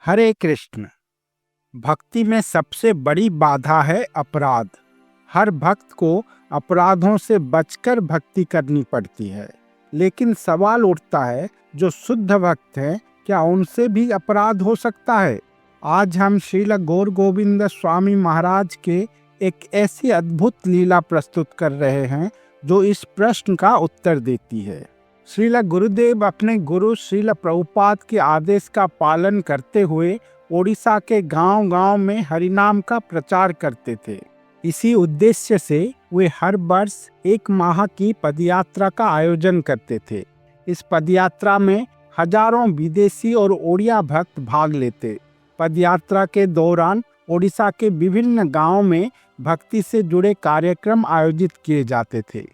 हरे कृष्ण। भक्ति में सबसे बड़ी बाधा है अपराध। हर भक्त को अपराधों से बचकर भक्ति करनी पड़ती है। लेकिन सवाल उठता है, जो शुद्ध भक्त हैं, क्या उनसे भी अपराध हो सकता है? आज हम श्रील गौर गोविंद स्वामी महाराज के एक ऐसी अद्भुत लीला प्रस्तुत कर रहे हैं जो इस प्रश्न का उत्तर देती है। श्रील गुरुदेव अपने गुरु श्रील प्रभुपाद के आदेश का पालन करते हुए ओडिशा के गांव-गांव में हरिनाम का प्रचार करते थे। इसी उद्देश्य से वे हर वर्ष 1 माह की पदयात्रा का आयोजन करते थे। इस पदयात्रा में हजारों विदेशी और ओडिया भक्त भाग लेते। पदयात्रा के दौरान ओडिशा के विभिन्न गांवों में भक्ति से जुड़े कार्यक्रम आयोजित किए जाते थे।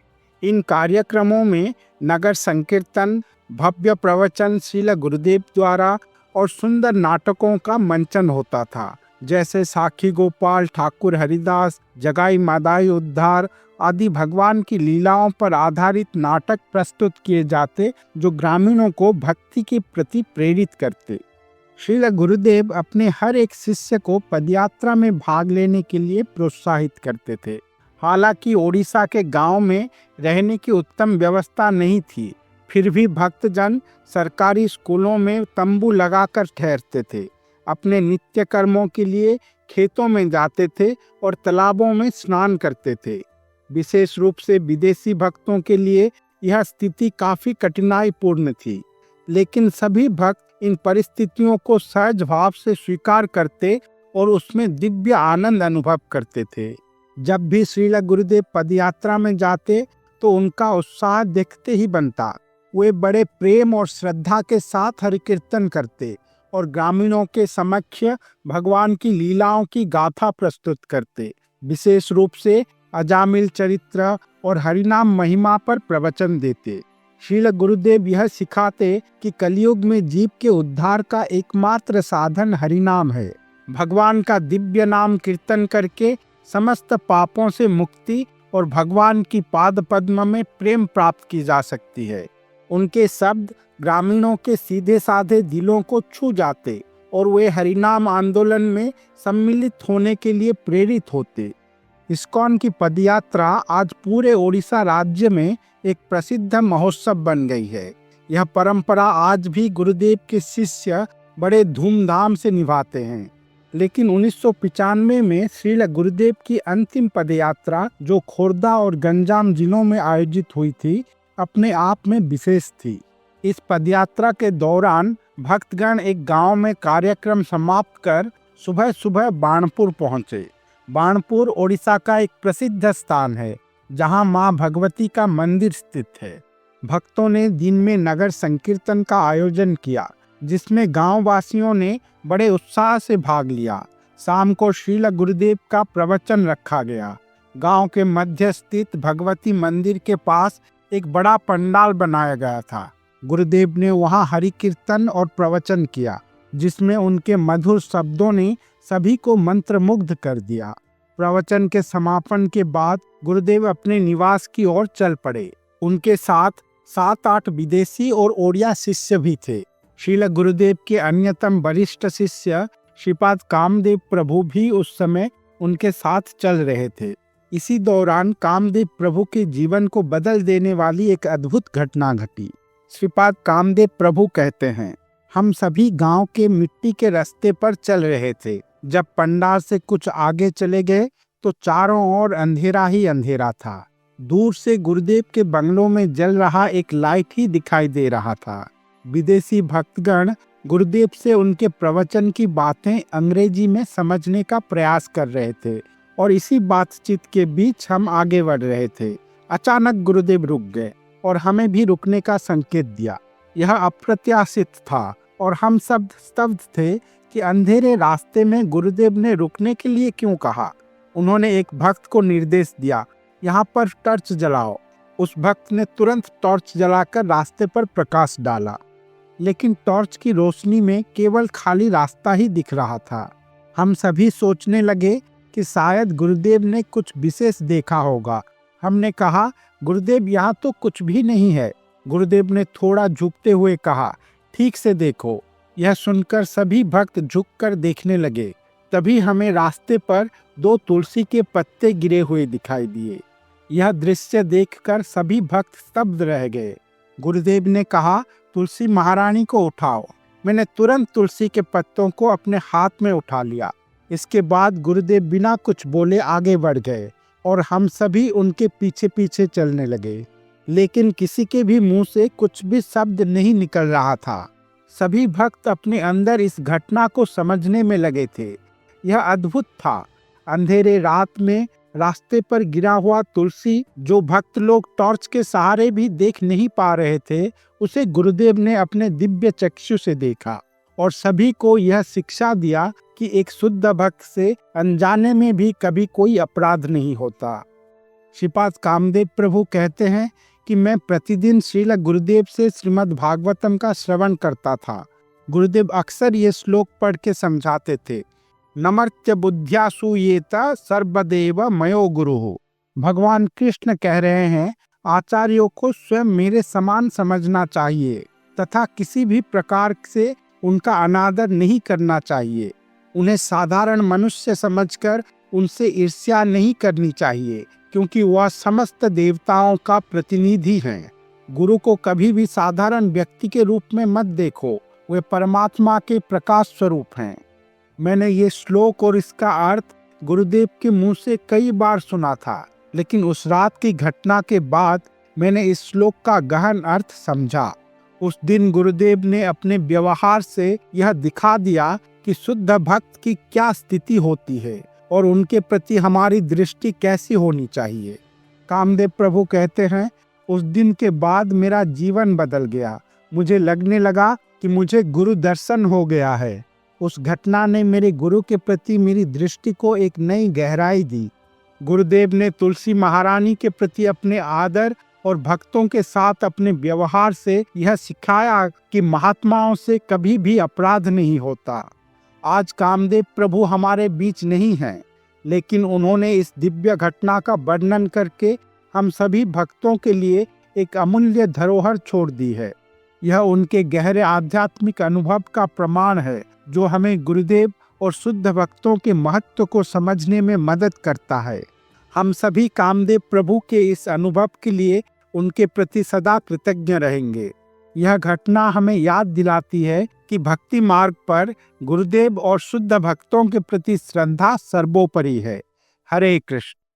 इन कार्यक्रमों में नगर संकीर्तन, भव्य प्रवचन श्रील गुरुदेव द्वारा और सुंदर नाटकों का मंचन होता था, जैसे साखी गोपाल, ठाकुर हरिदास, जगाई मादाई उद्धार आदि भगवान की लीलाओं पर आधारित नाटक प्रस्तुत किए जाते, जो ग्रामीणों को भक्ति के प्रति प्रेरित करते। श्रील गुरुदेव अपने हर एक शिष्य को पदयात्रा में भाग लेने के लिए प्रोत्साहित करते थे। हालांकि ओडिशा के गांव में रहने की उत्तम व्यवस्था नहीं थी, फिर भी भक्तजन सरकारी स्कूलों में तंबू लगाकर ठहरते थे, अपने नित्य कर्मों के लिए खेतों में जाते थे और तालाबों में स्नान करते थे। विशेष रूप से विदेशी भक्तों के लिए यह स्थिति काफी कठिनाईपूर्ण थी, लेकिन सभी भक्त इन परिस्थितियों को सहज भाव से स्वीकार करते और उसमें दिव्य आनंद अनुभव करते थे। जब भी श्रील गुरुदेव पदयात्रा में जाते तो उनका उत्साह देखते ही बनता। वे बड़े प्रेम और श्रद्धा के साथ हरि कीर्तन करते और ग्रामीणों के समक्ष भगवान की लीलाओं की गाथा प्रस्तुत करते। विशेष रूप से अजामिल चरित्र और हरिनाम महिमा पर प्रवचन देते। श्रील गुरुदेव यह सिखाते कि कलयुग में जीव के उद्धार का एकमात्र साधन हरिनाम है। भगवान का दिव्य नाम कीर्तन करके समस्त पापों से मुक्ति और भगवान की पाद पद्म में प्रेम प्राप्त की जा सकती है। उनके शब्द ग्रामीणों के सीधे साधे दिलों को छू जाते और वे हरिनाम आंदोलन में सम्मिलित होने के लिए प्रेरित होते। इस्कॉन की पदयात्रा आज पूरे ओडिशा राज्य में एक प्रसिद्ध महोत्सव बन गई है। यह परंपरा आज भी गुरुदेव के शिष्य बड़े धूमधाम से निभाते हैं। लेकिन 1995 में श्रील गुरुदेव की अंतिम पदयात्रा, जो खोर्धा और गंजाम जिलों में आयोजित हुई थी, अपने आप में विशेष थी। इस पदयात्रा के दौरान भक्तगण एक गांव में कार्यक्रम समाप्त कर सुबह सुबह बाणपुर पहुंचे। बाणपुर ओडिशा का एक प्रसिद्ध स्थान है, जहां मां भगवती का मंदिर स्थित है। भक्तों ने दिन में नगर संकीर्तन का आयोजन किया, जिसमें गांव वासियों ने बड़े उत्साह से भाग लिया। शाम को श्रील गुरुदेव का प्रवचन रखा गया। गांव के मध्य स्थित भगवती मंदिर के पास एक बड़ा पंडाल बनाया गया था। गुरुदेव ने वहां हरि कीर्तन और प्रवचन किया, जिसमें उनके मधुर शब्दों ने सभी को मंत्रमुग्ध कर दिया। प्रवचन के समापन के बाद गुरुदेव अपने निवास की ओर चल पड़े। उनके साथ 7-8 विदेशी और ओडिया शिष्य भी थे। श्रील गुरुदेव के अन्यतम वरिष्ठ शिष्य श्रीपाद कामदेव प्रभु भी उस समय उनके साथ चल रहे थे। इसी दौरान कामदेव प्रभु के जीवन को बदल देने वाली एक अद्भुत घटना घटी। श्रीपाद कामदेव प्रभु कहते हैं, हम सभी गांव के मिट्टी के रास्ते पर चल रहे थे। जब पंडाल से कुछ आगे चले गए तो चारों ओर अंधेरा ही अंधेरा था। दूर से गुरुदेव के बंगलों में जल रहा एक लाइट ही दिखाई दे रहा था। विदेशी भक्तगण गुरुदेव से उनके प्रवचन की बातें अंग्रेजी में समझने का प्रयास कर रहे थे और इसी बातचीत के बीच हम आगे बढ़ रहे थे। अचानक गुरुदेव रुक गए और हमें भी रुकने का संकेत दिया। यह अप्रत्याशित था और हम सब स्तब्ध थे कि अंधेरे रास्ते में गुरुदेव ने रुकने के लिए क्यों कहा। उन्होंने एक भक्त को निर्देश दिया, यहाँ पर टॉर्च जलाओ। उस भक्त ने तुरंत टॉर्च जलाकर रास्ते पर प्रकाश डाला, लेकिन टॉर्च की रोशनी में केवल खाली रास्ता ही दिख रहा था। हम सभी सोचने लगे कि शायद गुरुदेव ने कुछ विशेष देखा होगा। हमने कहा, गुरुदेव यहाँ तो कुछ भी नहीं है। गुरुदेव ने थोड़ा झुकते हुए कहा, ठीक से देखो। यह सुनकर सभी भक्त झुककर देखने लगे। तभी हमें रास्ते पर 2 तुलसी के पत्ते गिरे हुए दिखाई दिए। यह दृश्य देखकर सभी भक्त स्तब्ध रह गए। गुरुदेव ने कहा, तुलसी महारानी को उठाओ। मैंने तुरंत तुलसी के पत्तों को अपने हाथ में उठा लिया। इसके बाद गुरुदेव बिना कुछ बोले आगे बढ़ गए और हम सभी उनके पीछे पीछे चलने लगे। लेकिन किसी के भी मुंह से कुछ भी शब्द नहीं निकल रहा था। सभी भक्त अपने अंदर इस घटना को समझने में लगे थे। यह अद्भुत था। अंधेरे रात में रास्ते पर गिरा हुआ तुलसी, जो भक्त लोग टॉर्च के सहारे भी देख नहीं पा रहे थे, उसे गुरुदेव ने अपने दिव्य चक्षु से देखा और सभी को यह शिक्षा दिया कि एक शुद्ध भक्त से अनजाने में भी कभी कोई अपराध नहीं होता। श्रीपाद कामदेव प्रभु कहते हैं कि मैं प्रतिदिन श्रील गुरुदेव से श्रीमद् भागवतम का श्रवण करता था। गुरुदेव अक्सर ये श्लोक पढ़ के समझाते थे, नमर्त्य बुद्ध्या सूयेत सर्वदेव मयो गुरुः। भगवान कृष्ण कह रहे हैं, आचार्यों को स्वयं मेरे समान समझना चाहिए तथा किसी भी प्रकार से उनका अनादर नहीं करना चाहिए। उन्हें साधारण मनुष्य समझकर उनसे ईर्ष्या नहीं करनी चाहिए, क्योंकि वह समस्त देवताओं का प्रतिनिधि हैं। गुरु को कभी भी साधारण व्यक्ति के रूप में मत देखो, वे परमात्मा के प्रकाश स्वरूप हैं। मैंने ये श्लोक और इसका अर्थ गुरुदेव के मुंह से कई बार सुना था, लेकिन उस रात की घटना के बाद मैंने इस श्लोक का गहन अर्थ समझा। उस दिन गुरुदेव ने अपने व्यवहार से यह दिखा दिया कि शुद्ध भक्त की क्या स्थिति होती है और उनके प्रति हमारी दृष्टि कैसी होनी चाहिए। कामदेव प्रभु कहते हैं, उस दिन के बाद मेरा जीवन बदल गया। मुझे लगने लगा कि मुझे गुरु दर्शन हो गया है। उस घटना ने मेरे गुरु के प्रति मेरी दृष्टि को एक नई गहराई दी। गुरुदेव ने तुलसी महारानी के प्रति अपने आदर और भक्तों के साथ अपने व्यवहार से यह सिखाया कि महात्माओं से कभी भी अपराध नहीं होता। आज कामदेव प्रभु हमारे बीच नहीं हैं, लेकिन उन्होंने इस दिव्य घटना का वर्णन करके हम सभी भक्तों के लिए एक अमूल्य धरोहर छोड़ दी है। यह उनके गहरे आध्यात्मिक अनुभव का प्रमाण है, जो हमें गुरुदेव और शुद्ध भक्तों के महत्व को समझने में मदद करता है। हम सभी कामदेव प्रभु के इस अनुभव के लिए उनके प्रति सदा कृतज्ञ रहेंगे। यह घटना हमें याद दिलाती है कि भक्ति मार्ग पर गुरुदेव और शुद्ध भक्तों के प्रति श्रद्धा सर्वोपरि है। हरे कृष्ण।